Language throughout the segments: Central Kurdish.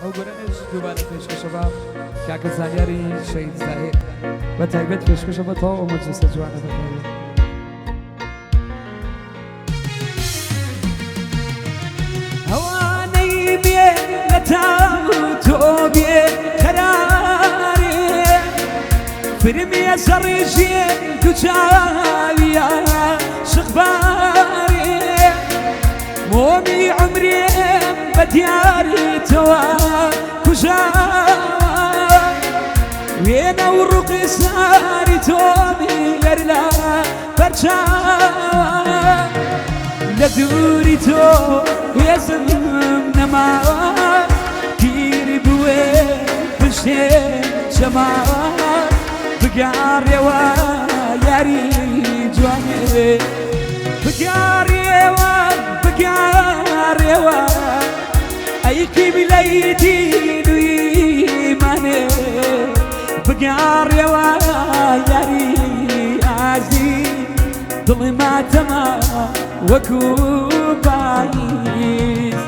ئەو گۆرەنێش دووبارە پێشکەشە بە کاکە زانیاری شەید زاهیر بە تایبەت پێشکەشە بە تەواو ئەو مەجلیسە جوانە دەکەوێت. ئەوانەی بێ لە تاو تۆ بێ قەرارێ فرمیە سەڕێژێ دووچاویە شخبارێ مۆمی عمرێم بە دیارتەوە کوژاوە وێنە و ڕوقی ساری تۆ میگەر لە بەرچاوە لە دووری تۆ هێزم نەماوە پیر بوێ پشتێ چەماوە بگاڕێوە یاری جوانێ بگاڕێوە بگاڕێوە ئەیکی بلەی دین و ئیمانێ بگاڕێوە یاری ئازی دڵی ماتەمە وەکو پاییز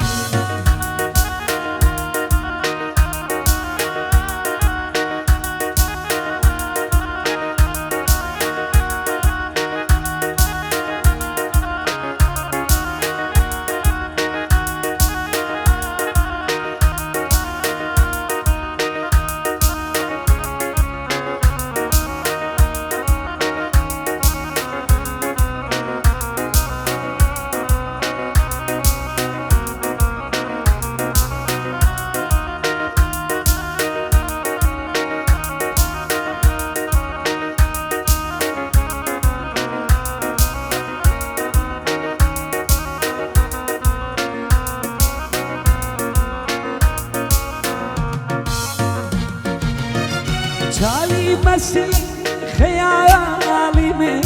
شاوی مسی خیالی می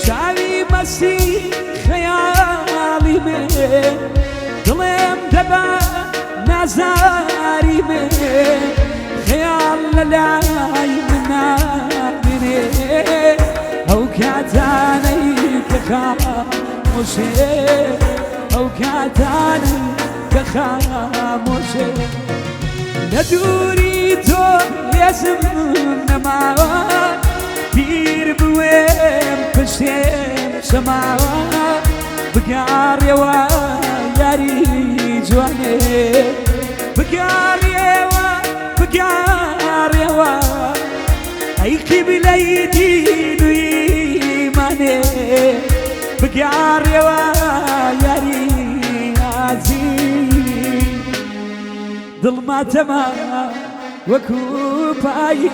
شاوی مسی خیالی می دلم دبا نزاری می خیال لای منامنه او کاتانی که خاموشه او کاتانی که خاموشه ندوری تو هێزم نەماوە پیر بوێم پشتێم شەماوە بگاڕێوە یاری جوانێ بگاڕێوە بگاڕێوە ئەیکی بلەی دین و ئیمانێ بگاڕێوە یاری ئازی دڵ ماتەمە وەکو پایی